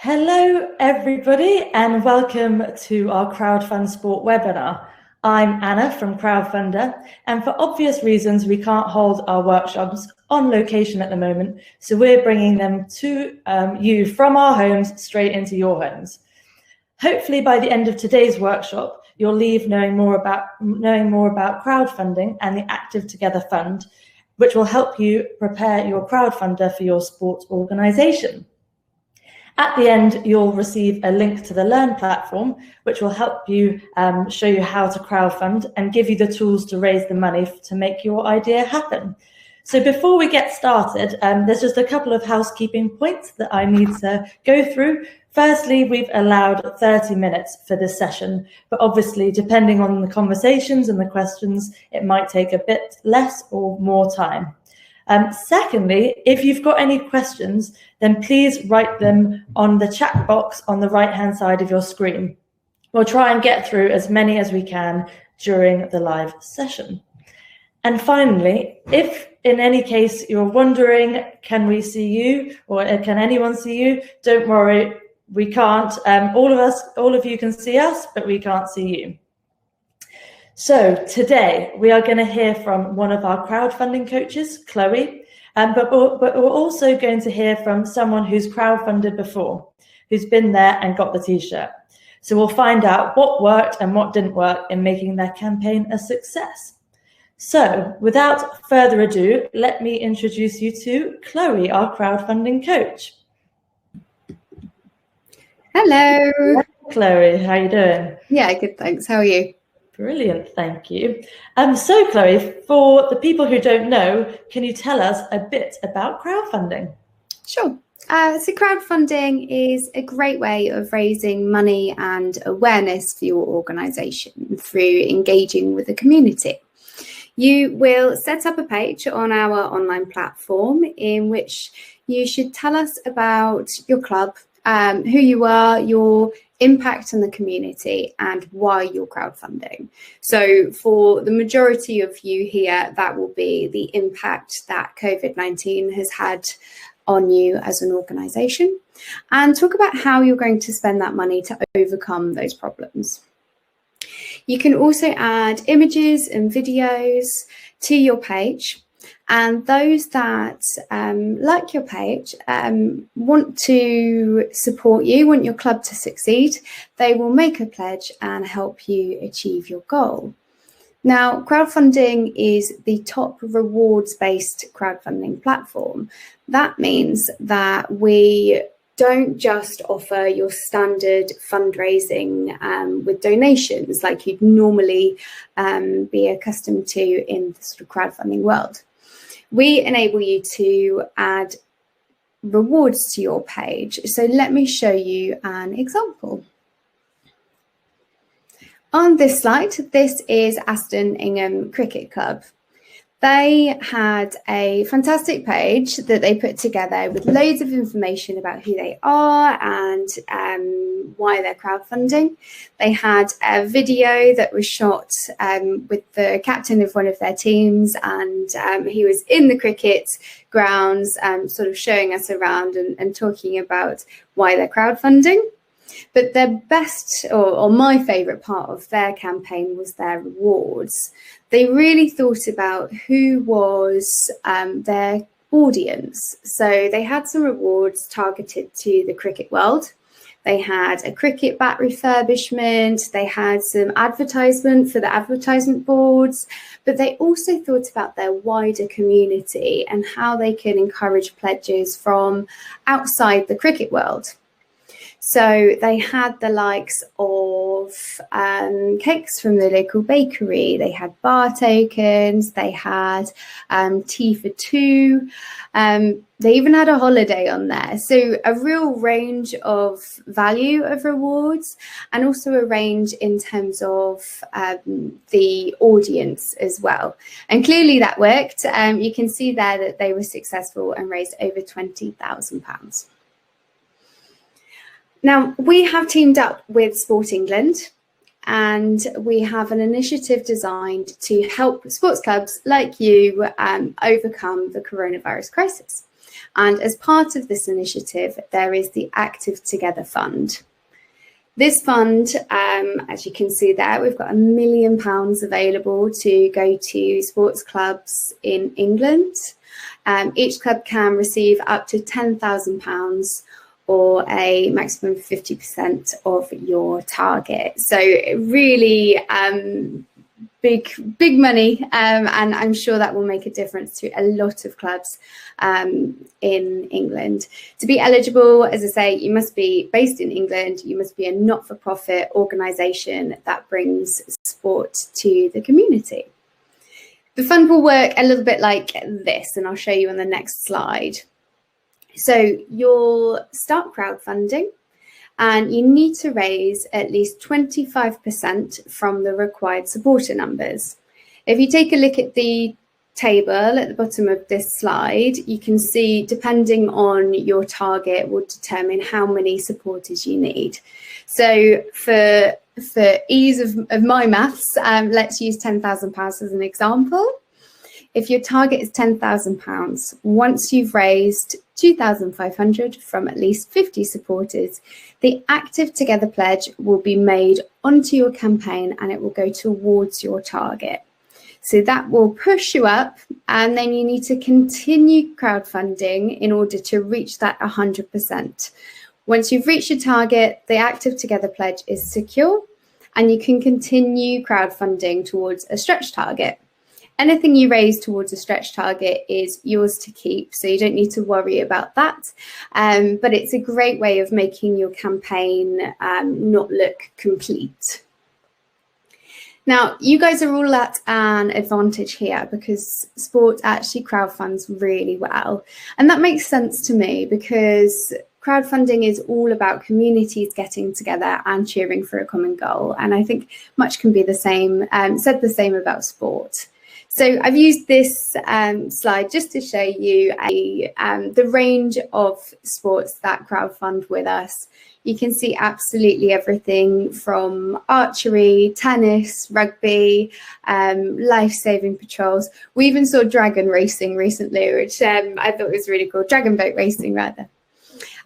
Hello, everybody, and welcome to our Crowdfund Sport webinar. I'm Anna from Crowdfunder, and for obvious reasons, we can't hold our workshops on location at the moment, so we're bringing them to you from our homes straight into your homes. Hopefully, by the end of today's workshop, you'll leave knowing more about crowdfunding and the Active Together Fund, which will help you prepare your crowdfunder for your sports organisation. At the end, you'll receive a link to the Learn platform, which will help you show you how to crowdfund and give you the tools to raise the money to make your idea happen. So before we get started, there's just a couple of housekeeping points that I need to go through. Firstly, we've allowed 30 minutes for this session, but obviously, depending on the conversations and the questions, it might take a bit less or more time. Secondly, if you've got any questions, then please write them on the chat box on the right-hand side of your screen. We'll try and get through as many as we can during the live session. And finally, if in any case you're wondering, can we see you or can anyone see you? Don't worry, we can't. All of you can see us, but we can't see you. So today we are going to hear from one of our crowdfunding coaches, Chloe, but we're also going to hear from someone who's crowdfunded before, who's been there and got the t-shirt. So we'll find out what worked and what didn't work in making their campaign a success. So without further ado, let me introduce you to Chloe, our crowdfunding coach. Hello. Hello, Chloe, how are you doing? Yeah, good, thanks. How are you? Brilliant, thank you. So Chloe, for the people who don't know, can you tell us a bit about crowdfunding? Sure. So crowdfunding is a great way of raising money and awareness for your organisation through engaging with the community. You will set up a page on our online platform in which you should tell us about your club, who you are, your impact on the community, and why you're crowdfunding. So for the majority of you here, that will be the impact that COVID-19 has had on you as an organisation, and talk about how you're going to spend that money to overcome those problems. You can also add images and videos to your page. And those that like your page, want to support you, want your club to succeed, they will make a pledge and help you achieve your goal. Now, crowdfunding is the top rewards-based crowdfunding platform. That means that we don't just offer your standard fundraising with donations like you'd normally be accustomed to in the sort of crowdfunding world. We enable you to add rewards to your page. So let me show you an example. On this slide, this is Aston Ingham Cricket Club. They had a fantastic page that they put together with loads of information about who they are and why they're crowdfunding. They had a video that was shot with the captain of one of their teams, and he was in the cricket grounds sort of showing us around and talking about why they're crowdfunding. But their best, or my favourite part of their campaign was their rewards. They really thought about who was their audience. So they had some rewards targeted to the cricket world. They had a cricket bat refurbishment. They had some advertisement for the advertisement boards. But they also thought about their wider community and how they can encourage pledges from outside the cricket world. So they had the likes of cakes from the local bakery, they had bar tokens, they had tea for two, they even had a holiday on there. So a real range of value of rewards, and also a range in terms of the audience as well. And clearly that worked. You can see there that they were successful and raised over £20,000. Now, we have teamed up with Sport England, and we have an initiative designed to help sports clubs like you overcome the coronavirus crisis. And as part of this initiative, there is the Active Together Fund. This fund, as you can see there, we've got £1 million available to go to sports clubs in England. Each club can receive up to £10,000 or a maximum of 50% of your target. So really big money, and I'm sure that will make a difference to a lot of clubs in England. To be eligible, as I say, you must be based in England, you must be a not-for-profit organisation that brings sport to the community. The fund will work a little bit like this, and I'll show you on the next slide. So you'll start crowdfunding, and you need to raise at least 25% from the required supporter numbers. If you take a look at the table at the bottom of this slide, you can see, depending on your target, will determine how many supporters you need. So for ease of my maths, let's use £10,000 as an example. If your target is £10,000, once you've raised 2,500 from at least 50 supporters, the Active Together pledge will be made onto your campaign and it will go towards your target. So that will push you up, and then you need to continue crowdfunding in order to reach that 100%. Once you've reached your target, the Active Together pledge is secure, and you can continue crowdfunding towards a stretch target. Anything you raise towards a stretch target is yours to keep, so you don't need to worry about that. But it's a great way of making your campaign not look complete. Now, you guys are all at an advantage here because sport actually crowdfunds really well. And that makes sense to me because crowdfunding is all about communities getting together and cheering for a common goal. And I think much can be the same, said the same about sport. So I've used this slide just to show you the range of sports that crowdfund with us. You can see absolutely everything from archery, tennis, rugby, life-saving patrols. We even saw dragon racing recently, which I thought was really cool. Dragon boat racing, rather.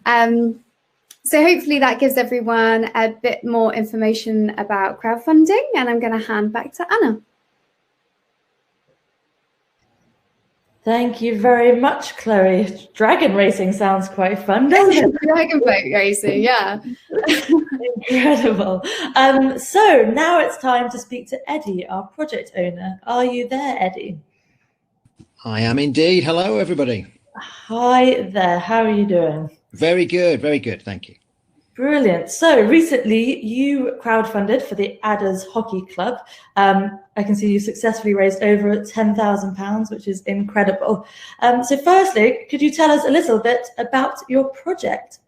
So hopefully that gives everyone a bit more information about crowdfunding, and I'm going to hand back to Anna. Thank you very much, Chloe. Dragon racing sounds quite fun, doesn't it? Dragon boat racing, yeah. Incredible. So now it's time to speak to Eddie, our project owner. Are you there, Eddie? I am indeed. Hello, everybody. Hi there. How are you doing? Very good. Very good. Thank you. Brilliant. So recently you crowdfunded for the Adders Hockey Club. I can see you successfully raised over £10,000, which is incredible. So firstly, could you tell us a little bit about your project?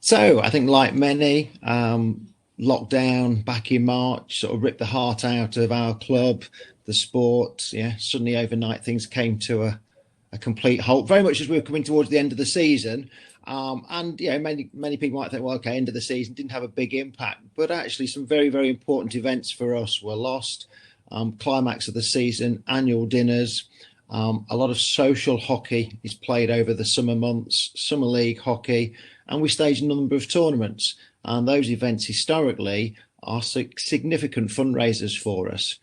So I think like many, lockdown back in March sort of ripped the heart out of our club, the sport. Yeah, suddenly overnight things came to a complete halt, very much as we were coming towards the end of the season. And you know, many people might think, well, okay, end of the season didn't have a big impact, but actually some very, very important events for us were lost. Climax of the season, annual dinners, a lot of social hockey is played over the summer months, summer league hockey, and we staged a number of tournaments. And those events historically are significant fundraisers for us.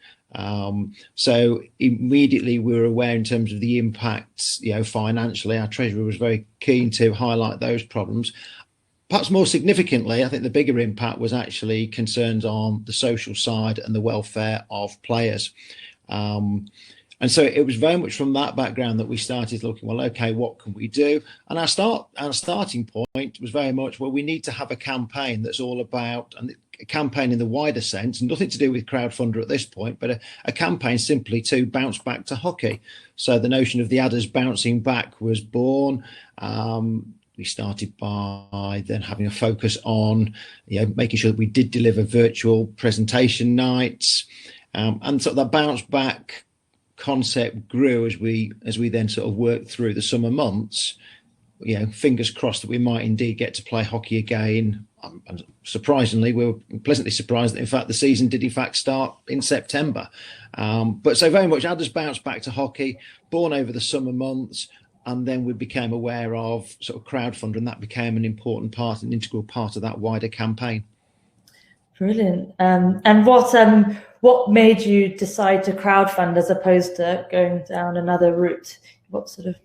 So immediately we were aware in terms of the impacts, you know, financially. Our treasurer was very keen to highlight those problems. Perhaps more significantly, I think the bigger impact was actually concerns on the social side and the welfare of players. And so it was very much from that background that we started looking, well, okay, what can we do? And our starting point was very much, well, we need to have a campaign that's all about, and a campaign in the wider sense, nothing to do with Crowdfunder at this point, but a campaign simply to bounce back to hockey. So the notion of the Adders bouncing back was born. We started by then having a focus on, you know, making sure that we did deliver virtual presentation nights, and so that bounce back concept grew as we then sort of worked through the summer months. You know, fingers crossed that we might indeed get to play hockey again. And surprisingly, we were pleasantly surprised that in fact the season did in fact start in September. But so very much Adders bounced back to hockey, born over the summer months. and then we became aware of sort of Crowdfunder, and that became an important part, an integral part of that wider campaign. Brilliant. And what made you decide to crowdfund as opposed to going down another route? What sort of?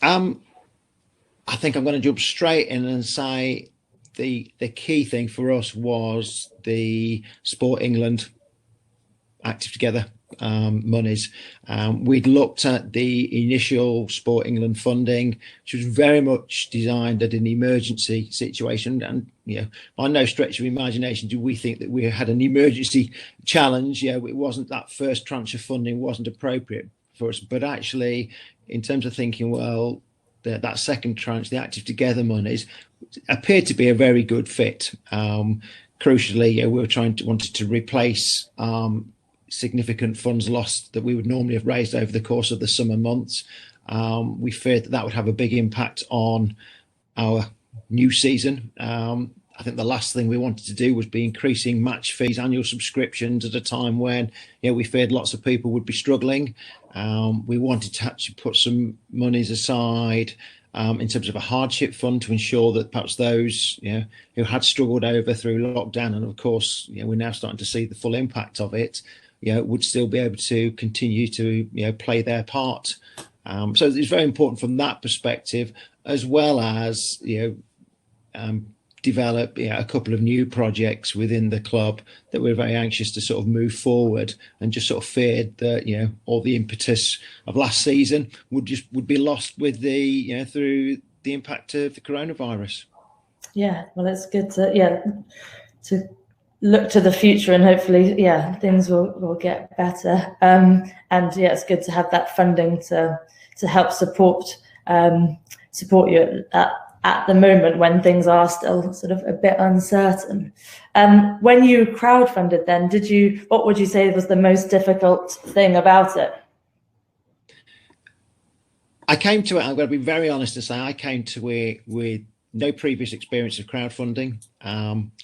I think I'm going to jump straight in and say the key thing for us was the Sport England Active Together monies. We'd looked at the initial Sport England funding, which was very much designed at an emergency situation, and by no stretch of imagination do we think that we had an emergency challenge. It wasn't, that first tranche of funding wasn't appropriate for us, but actually in terms of thinking, well, that second tranche, the Active Together monies, appeared to be a very good fit. Crucially, we were wanted to replace significant funds lost that we would normally have raised over the course of the summer months. We feared that would have a big impact on our new season. I think the last thing we wanted to do was be increasing match fees, annual subscriptions at a time when we feared lots of people would be struggling. We wanted to actually put some monies aside in terms of a hardship fund to ensure that perhaps those who had struggled over through lockdown, and of course we're now starting to see the full impact of it, would still be able to continue to play their part. So it's very important from that perspective, as well as develop a couple of new projects within the club that we're very anxious to sort of move forward, and just sort of feared that all the impetus of last season would be lost with the through the impact of the coronavirus. Yeah, well, it's good to look to the future, and hopefully things will get better, and it's good to have that funding to help support you at the moment when things are still sort of a bit uncertain. When you crowdfunded then, what would you say was the most difficult thing about it? I came to it, I'm going to be very honest to say, I came to it with no previous experience of crowdfunding,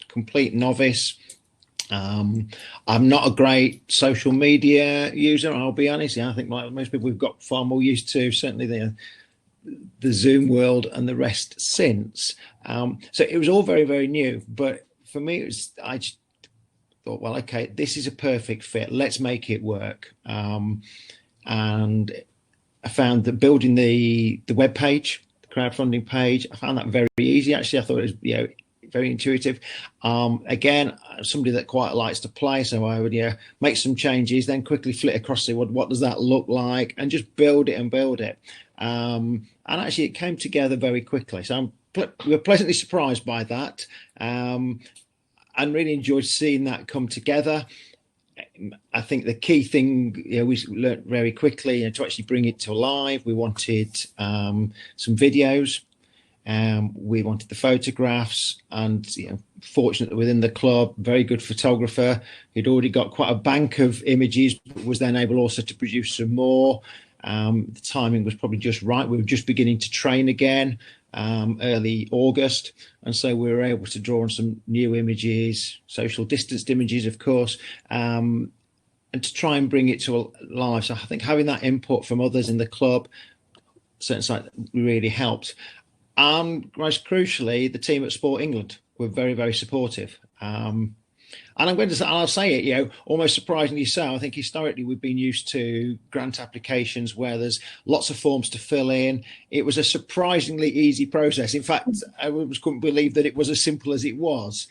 complete novice. I'm not a great social media user, I'll be honest. I think like most people, we've got far more used to certainly the Zoom world and the rest since. So it was all very, very new. But for me, I just thought, well, okay, this is a perfect fit. Let's make it work. And I found that building the web page, the crowdfunding page, I found that very easy. Actually, I thought it was very intuitive. Again, somebody that quite likes to play, so I would make some changes, then quickly flit across to what does that look like, and just build it. And actually it came together very quickly, so we were pleasantly surprised by that, and really enjoyed seeing that come together. I think the key thing we learned very quickly, to actually bring it to life, we wanted some videos. We wanted the photographs, and fortunately within the club, very good photographer, he'd already got quite a bank of images, but was then able also to produce some more. The timing was probably just right. We were just beginning to train again, early August, and so we were able to draw on some new images, social distanced images, of course, and to try and bring it to life. So I think having that input from others in the club certainly really helped. Most crucially, the team at Sport England were very, very supportive. And I'll say it, almost surprisingly so. I think historically we've been used to grant applications where there's lots of forms to fill in. It was a surprisingly easy process. In fact, I couldn't believe that it was as simple as it was,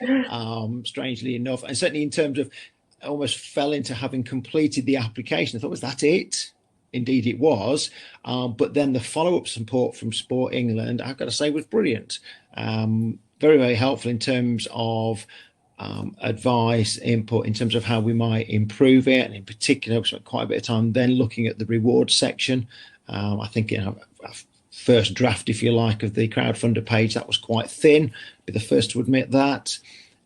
strangely enough. And certainly in terms of, I almost fell into having completed the application. I thought, was that it? Indeed it was. But then the follow-up support from Sport England, I've got to say, was brilliant. Very, very helpful in terms of advice, input in terms of how we might improve it, and in particular we spent quite a bit of time then looking at the reward section. I think our first draft, if you like, of the crowdfunder page, that was quite thin, be the first to admit that,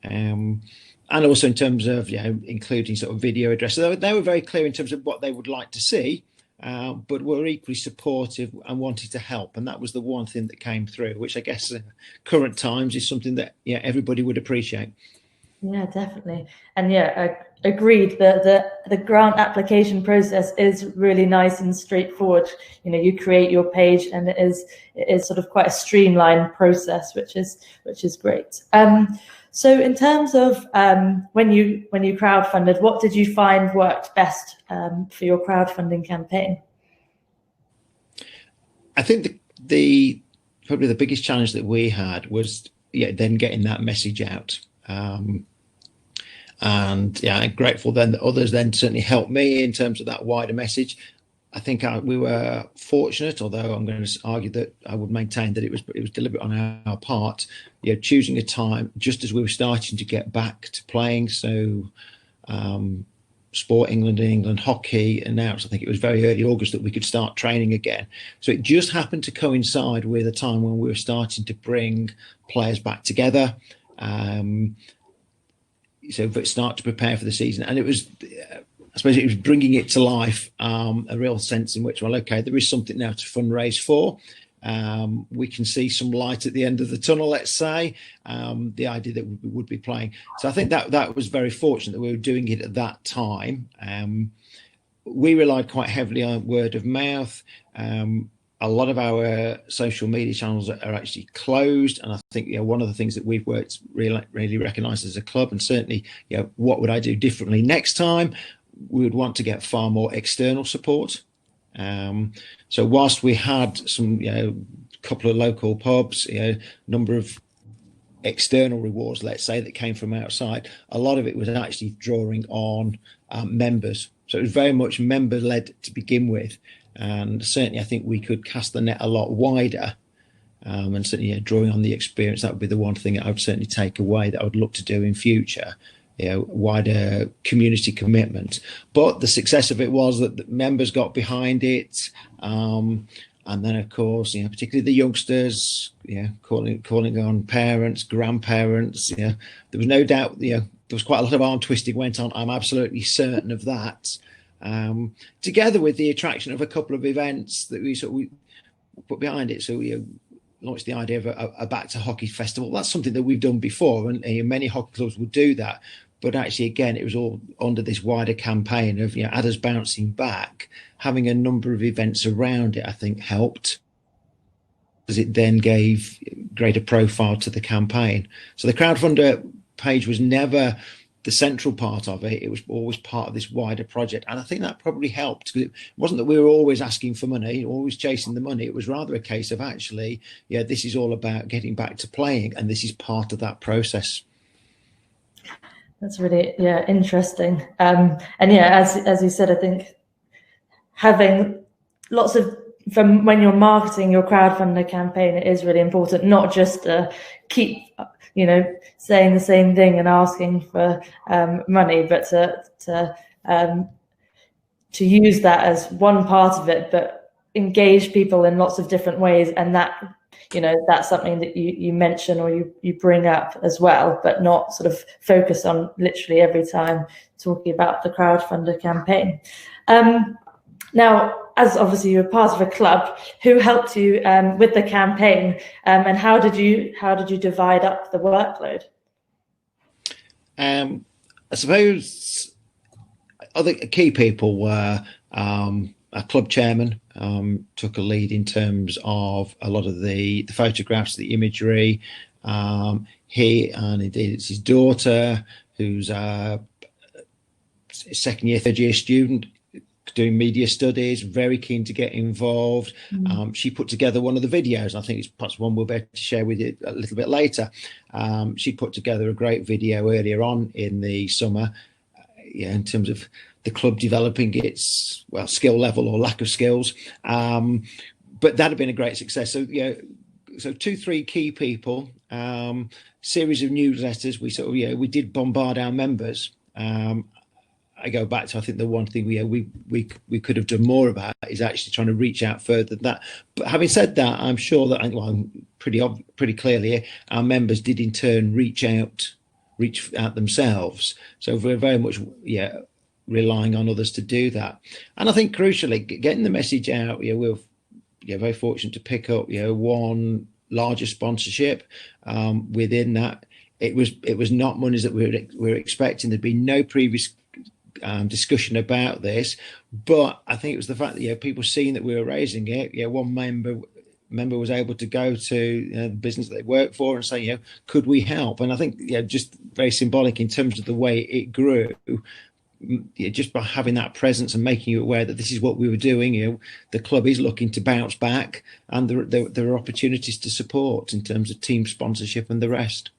and also in terms of including sort of video addresses. They were very clear in terms of what they would like to see, but were equally supportive and wanted to help, and that was the one thing that came through, which I guess current times is something that everybody would appreciate. Yeah, definitely. And yeah, I agreed that the grant application process is really nice and straightforward. You know, you create your page and it is sort of quite a streamlined process, which is great. So in terms of when you crowdfunded, what did you find worked best for your crowdfunding campaign? I think the probably the biggest challenge that we had was then getting that message out. And yeah, I'm grateful then that others then certainly helped me in terms of that wider message. I think we were fortunate, although I'm going to argue that I would maintain that it was deliberate on our part, choosing a time just as we were starting to get back to playing. So Sport England hockey announced, I think it was very early August, that we could start training again. So it just happened to coincide with a time when we were starting to bring players back together. So start to prepare for the season, and it was, I suppose, it was bringing it to life, a real sense in which, well, okay, there is something now to fundraise for. We can see some light at the end of the tunnel, let's say, the idea that we would be playing. So I think that was very fortunate that we were doing it at that time. We relied quite heavily on word of mouth. A lot of our social media channels are actually closed, and I think one of the things that we've worked really recognised as a club, and certainly what would I do differently next time, we would want to get far more external support. So whilst we had some couple of local pubs, number of external rewards, let's say, that came from outside, a lot of it was actually drawing on members. So it was very much member led to begin with. And certainly, I think we could cast the net a lot wider, and certainly drawing on the experience. That would be the one thing that I would certainly take away that I would look to do in future. Wider community commitment. But the success of it was that the members got behind it, and then of course, particularly the youngsters, calling on parents, grandparents. There was no doubt. There was quite a lot of arm twisting went on. I'm absolutely certain of that. Together with the attraction of a couple of events that we put behind it. So we launched the idea of a back to hockey festival. That's something that we've done before, and many hockey clubs would do that. But actually, again, it was all under this wider campaign of adders bouncing back. Having a number of events around it, I think, helped, as it then gave greater profile to the campaign. So the Crowdfunder page was never the central part of it. It was always part of this wider project, and I think that probably helped, because it wasn't that we were always asking for money, always chasing the money. It was rather a case of actually, this is all about getting back to playing, and this is part of that process. That's really interesting. And as you said, I think having lots of, from when you're marketing your crowdfunder campaign, it is really important not just to keep saying the same thing and asking for money, but to use that as one part of it, but engage people in lots of different ways. And that, that's something that you mention or you bring up as well, but not sort of focus on literally every time talking about the crowdfunder campaign. Now, as obviously you're part of a club, who helped you with the campaign, and how did you divide up the workload? I suppose other key people were a club chairman, took a lead in terms of a lot of the photographs, the imagery. He, and indeed it's his daughter, who's a second year, third year student, doing media studies, very keen to get involved. She put together one of the videos. I think it's perhaps one we'll be able to share with you a little bit later. She put together a great video earlier on in the summer, in terms of the club developing its skill level or lack of skills. But that had been a great success. So so 2-3 key people, series of newsletters. We did bombard our members. I go back to, I think the one thing we could have done more about is actually trying to reach out further than that. But having said that, I'm sure that pretty clearly our members did in turn reach out themselves. So we're very much relying on others to do that. And I think crucially, getting the message out. We're very fortunate to pick up one larger sponsorship within that. it was not monies that we were expecting. There'd been no previous discussion about this, but I think it was the fact that people seeing that we were raising it. One member was able to go to the business that they work for and say, could we help? And I think just very symbolic in terms of the way it grew. Just by having that presence and making you aware that this is what we were doing, the club is looking to bounce back, and there are opportunities to support in terms of team sponsorship and the rest.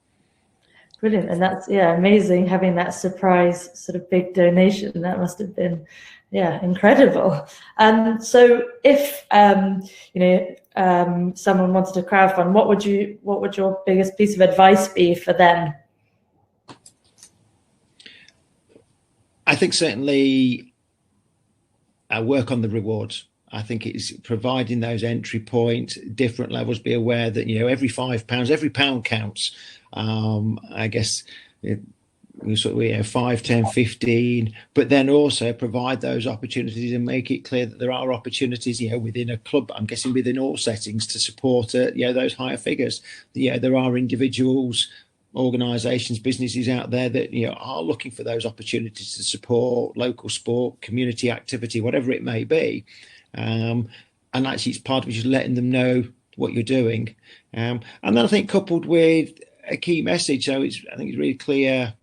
Brilliant. And that's amazing, having that surprise sort of big donation. That must have been incredible. So if someone wanted to crowdfund, what would your biggest piece of advice be for them? I think certainly work on the rewards. I think it's providing those entry points, different levels. Be aware that every £5, every pound counts. I guess we sort of 5, 10, 15, but then also provide those opportunities and make it clear that there are opportunities within a club. I'm guessing within all settings to support those higher figures. There are individuals, organisations, businesses out there that are looking for those opportunities to support local sport, community activity, whatever it may be, and actually it's part of just letting them know what you're doing, and then I think coupled with a key message. So I think it's really clear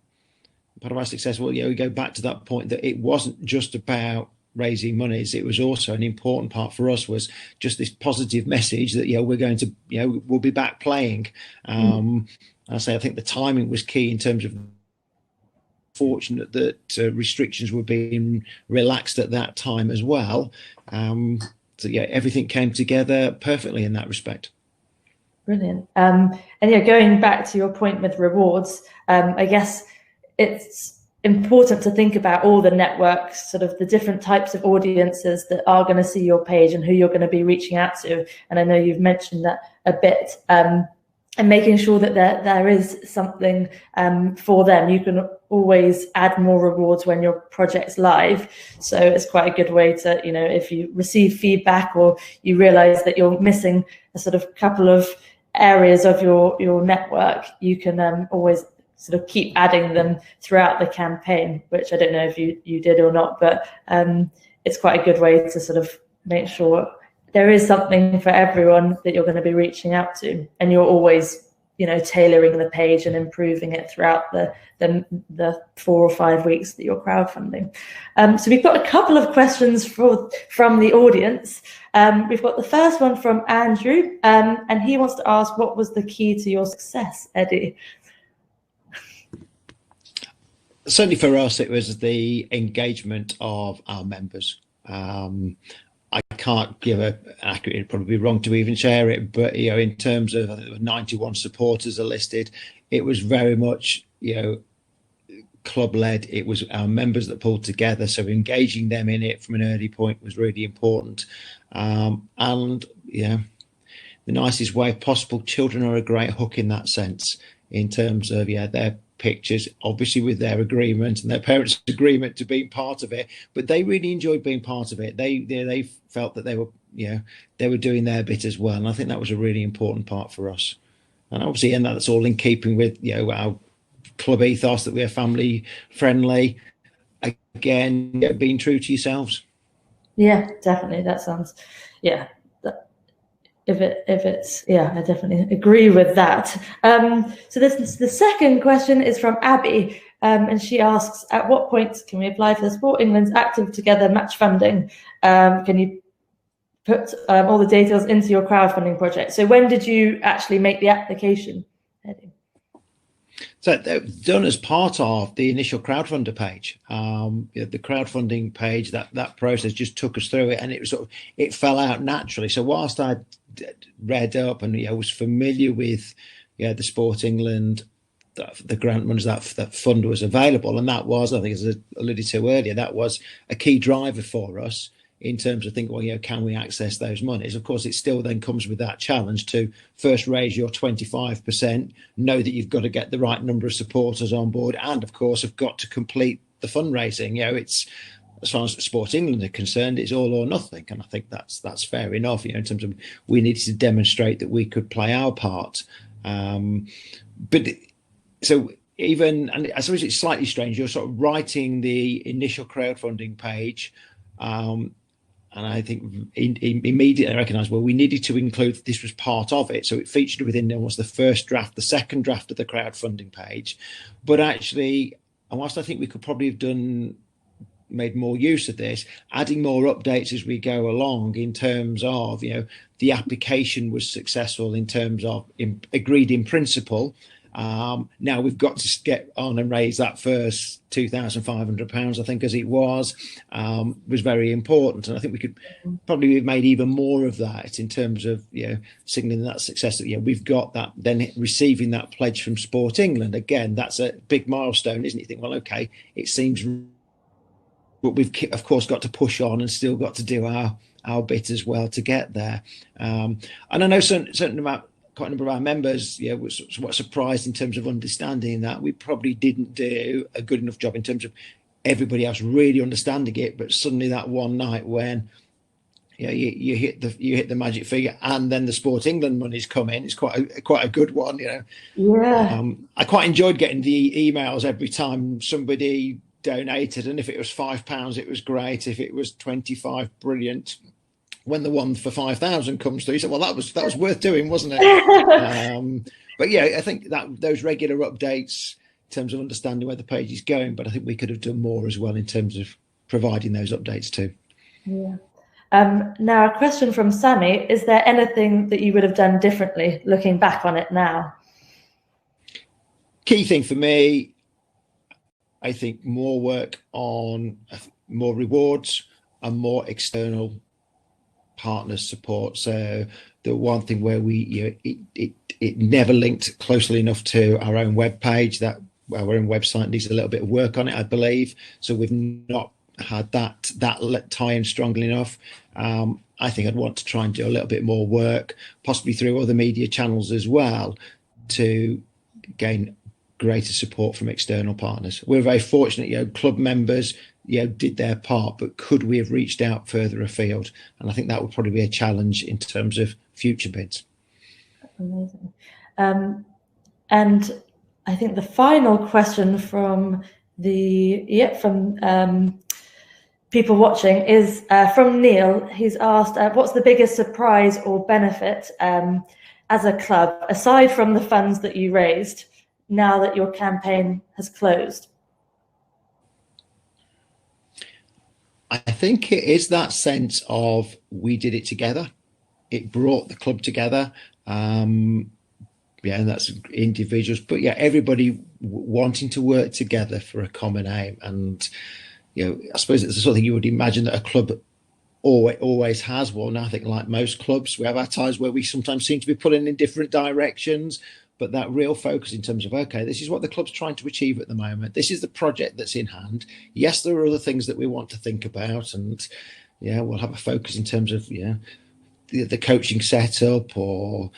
part of our success. We go back to that point that it wasn't just about raising monies. It was also an important part for us was just this positive message that we're going to we'll be back playing. I think the timing was key in terms of fortunate that restrictions were being relaxed at that time as well. So everything came together perfectly in that respect. Brilliant. And going back to your point with rewards, I guess it's important to think about all the networks, sort of the different types of audiences that are going to see your page and who you're going to be reaching out to. And I know you've mentioned that a bit. And making sure that there is something for them. You can always add more rewards when your project's live. So it's quite a good way to, if you receive feedback or you realize that you're missing a sort of couple of areas of your network, you can always sort of keep adding them throughout the campaign, which I don't know if you did or not, but it's quite a good way to sort of make sure there is something for everyone that you're going to be reaching out to, and you're always, tailoring the page and improving it throughout the 4 or 5 weeks that you're crowdfunding. So we've got a couple of questions from the audience. We've got the first one from Andrew, and he wants to ask, what was the key to your success, Eddie? Certainly for us, it was the engagement of our members. I can't give an accurate, it'd probably be wrong to even share it, but in terms of, I think there were 91 supporters are listed. It was very much club led. It was our members that pulled together, so engaging them in it from an early point was really important. And the nicest way possible, children are a great hook in that sense, in terms of their pictures, obviously with their agreement and their parents' agreement to being part of it, but they really enjoyed being part of it. They felt that they were doing their bit as well, and I think that was a really important part for us. And obviously, and that's all in keeping with our club ethos, that we're family friendly. Again, being true to yourselves. Yeah, definitely. That sounds, If it's I definitely agree with that. So the second question is from Abby, and she asks, at what point can we apply for the Sport England's Active Together match funding? Can you put all the details into your crowdfunding project? So when did you actually make the application, Eddie? So done as part of the initial crowdfunder page, the crowdfunding page. That process just took us through it, and it fell out naturally. So whilst I read up and was familiar with the Sport England, the grant monies, that fund was available, and that was, I think, as I alluded to earlier, that was a key driver for us in terms of thinking, can we access those monies? Of course, it still then comes with that challenge to first raise your 25%, know that you've got to get the right number of supporters on board, and of course have got to complete the fundraising. It's, as far as Sport England are concerned, it's all or nothing, and I think that's fair enough. In terms of, we needed to demonstrate that we could play our part, but so even, and I suppose it's slightly strange, you're sort of writing the initial crowdfunding page, and I think immediately recognised, well, we needed to include this was part of it. So it featured within almost the first draft, the second draft of the crowdfunding page. But actually, and whilst I think we could probably have made more use of this, adding more updates as we go along in terms of, the application was successful in terms of agreed in principle. Now we've got to get on and raise that first £2,500, I think, as it was very important. And I think we could probably have made even more of that in terms of, signaling that success. That, we've got that, then receiving that pledge from Sport England. Again, that's a big milestone, isn't it? You think, well, okay, it seems, but we've, of course, got to push on and still got to do our bit as well to get there. And I know quite a number of our members was somewhat surprised in terms of understanding that we probably didn't do a good enough job in terms of everybody else really understanding it. But suddenly that one night when you hit the magic figure, and then the Sport England money's come in, it's quite a good one. I quite enjoyed getting the emails every time somebody donated, and if it was £5, it was great. If it was 25, brilliant. When the one for 5,000 comes through, you said, well, that was worth doing, wasn't it? But I think that those regular updates in terms of understanding where the page is going, but I think we could have done more as well in terms of providing those updates too. Now, a question from Sammy: is there anything that you would have done differently looking back on it now? Key thing for me, I think more work on more rewards and more external partners support. So the one thing where it never linked closely enough to our own web page, that our own website needs a little bit of work on it, I believe. So we've not had that tie in strongly enough. I think I'd want to try and do a little bit more work, possibly through other media channels as well, to gain greater support from external partners. We're very fortunate, club members did their part, but could we have reached out further afield? And I think that would probably be a challenge in terms of future bids. Amazing. And I think the final question from people watching is from Neil. He's asked, what's the biggest surprise or benefit as a club, aside from the funds that you raised, now that your campaign has closed? I think it is that sense of we did it together. It brought the club together. And that's individuals, but everybody wanting to work together for a common aim. And I suppose it's the sort of thing you would imagine that a club always has. Well, now I think, like most clubs, we have our times where we sometimes seem to be pulling in different directions. But that real focus in terms of, okay, this is what the club's trying to achieve at the moment. This is the project that's in hand. Yes, there are other things that we want to think about. And, we'll have a focus in terms of, the coaching setup or,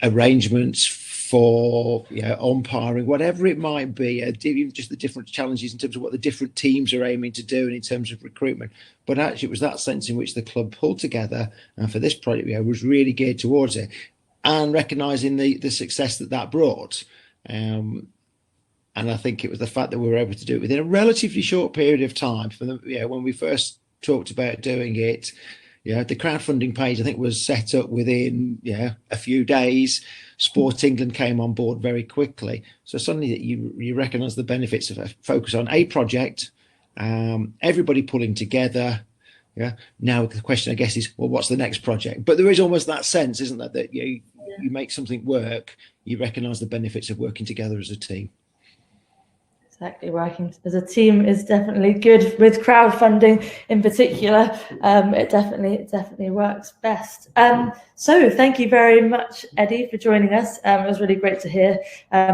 arrangements for, umpiring, whatever it might be, even just the different challenges in terms of what the different teams are aiming to do and in terms of recruitment. But actually, it was that sense in which the club pulled together. And for this project, was really geared towards it. And recognising the success that brought. And I think it was the fact that we were able to do it within a relatively short period of time. When we first talked about doing it, the crowdfunding page, I think, was set up within a few days. Sport England came on board very quickly. So suddenly you recognise the benefits of a focus on a project, everybody pulling together. Now the question, I guess, is, well, what's the next project? But there is almost that sense, isn't there, that you make something work, you recognise the benefits of working together as a team. Exactly, working as a team is definitely good with crowdfunding in particular. It definitely works best. So thank you very much, Eddie, for joining us. It was really great to hear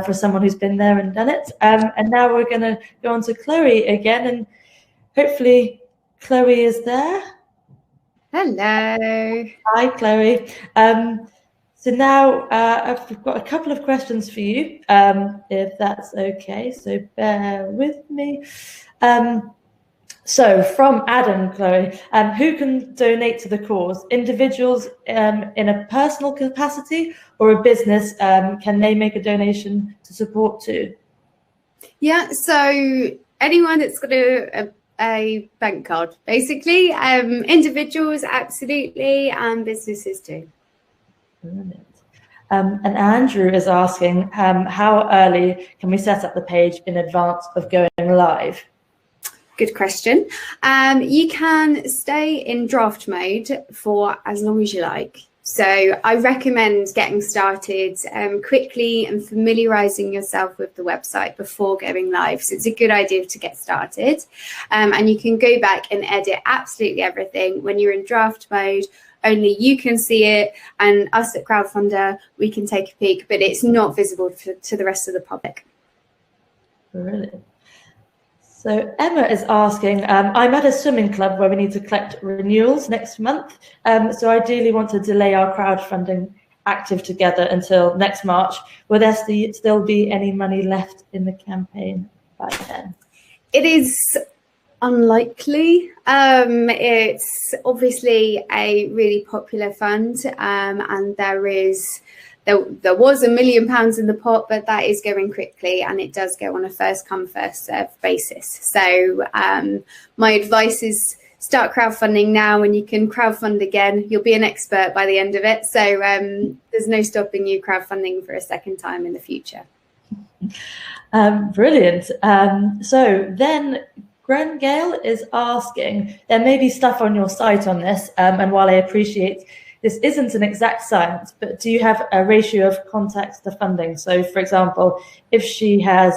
for someone who's been there and done it. And now we're going to go on to Chloe again, and hopefully Chloe is there. Hello. Hi, Chloe. So now I've got a couple of questions for you, if that's okay. So bear with me. So from Adam, Chloe, who can donate to the cause? Individuals in a personal capacity, or a business, can they make a donation to support too? Yeah, so anyone that's got a bank card, basically. Individuals, absolutely, and businesses too. Brilliant. And Andrew is asking, how early can we set up the page in advance of going live? Good question. You can stay in draft mode for as long as you like. So I recommend getting started quickly and familiarizing yourself with the website before going live. So it's a good idea to get started. And you can go back and edit absolutely everything. When you're in draft mode, only you can see it, and us at Crowdfunder, we can take a peek, but it's not visible to the rest of the public. Brilliant. So Emma is asking, I'm at a swimming club where we need to collect renewals next month. So ideally want to delay our crowdfunding active together until next March. Will there still be any money left in the campaign by then? It is unlikely. It's obviously a really popular fund, and there was £1 million in the pot, but that is going quickly, and it does go on a first come first serve basis. So my advice is start crowdfunding now, and you can crowdfund again. You'll be an expert by the end of it. So there's no stopping you crowdfunding for a second time in the future. Brilliant. So then Gren Gale is asking, there may be stuff on your site on this, and while I appreciate this isn't an exact science, but do you have a ratio of contacts to funding? So, for example, if she has,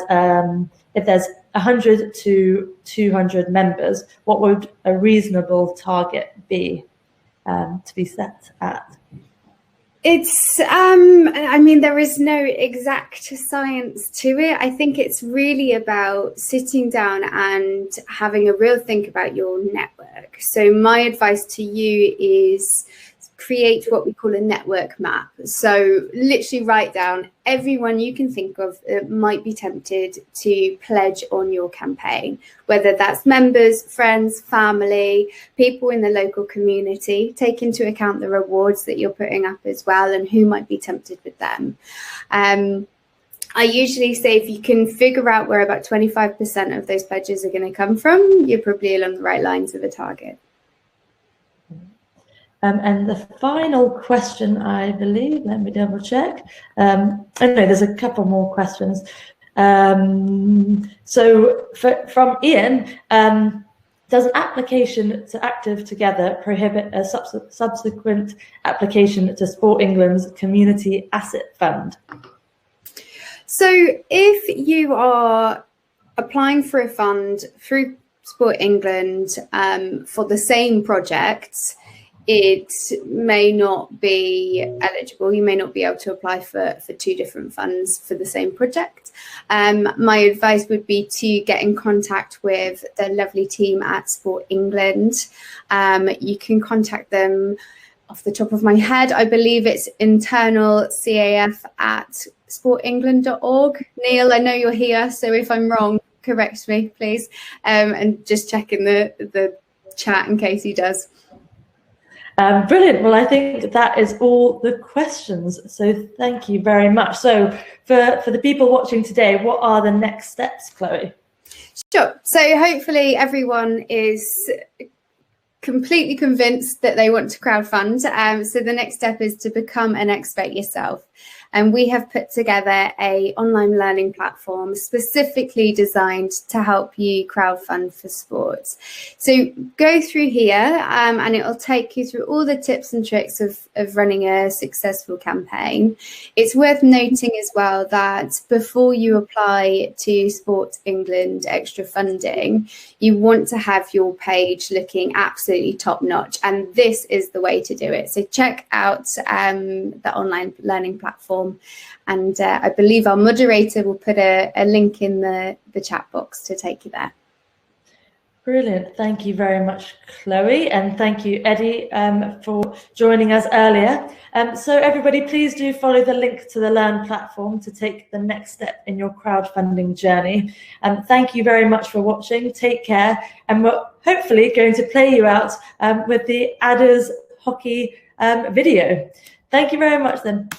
if there's 100 to 200 members, what would a reasonable target be to be set at? It's, I mean, there is no exact science to it. I think it's really about sitting down and having a real think about your network. So my advice to you is create what we call a network map. So literally write down everyone you can think of that might be tempted to pledge on your campaign, whether that's members, friends, family, people in the local community. Take into account the rewards that you're putting up as well and who might be tempted with them. I usually say if you can figure out where about 25% of those pledges are going to come from, you're probably along the right lines of the target. And the final question, I believe, let me double check. Oh no, there's a couple more questions. So from Ian, does an application to Active Together prohibit a subsequent application to Sport England's Community Asset Fund? So if you are applying for a fund through Sport England for the same project, it may not be eligible. You may not be able to apply for two different funds for the same project. My advice would be to get in contact with the lovely team at Sport England. You can contact them off the top of my head. I believe it's internal caf@sportengland.org. Neil, I know you're here, so if I'm wrong, correct me, please. And just check in the chat in case he does. Brilliant. Well, I think that is all the questions. So thank you very much. So for the people watching today, what are the next steps, Chloe? Sure. So hopefully everyone is completely convinced that they want to crowdfund. So the next step is to become an expert yourself. And we have put together an online learning platform specifically designed to help you crowdfund for sports. So go through here and it will take you through all the tips and tricks of running a successful campaign. It's worth noting as well that before you apply to Sport England extra funding, you want to have your page looking absolutely top notch. And this is the way to do it. So check out the online learning platform. And I believe our moderator will put a link in the chat box to take you there. Brilliant. Thank you very much, Chloe, and thank you, Eddie, for joining us earlier. So everybody, please do follow the link to the Learn platform to take the next step in your crowdfunding journey. Thank you very much for watching. Take care, and we're hopefully going to play you out with the Adders hockey video. Thank you very much then.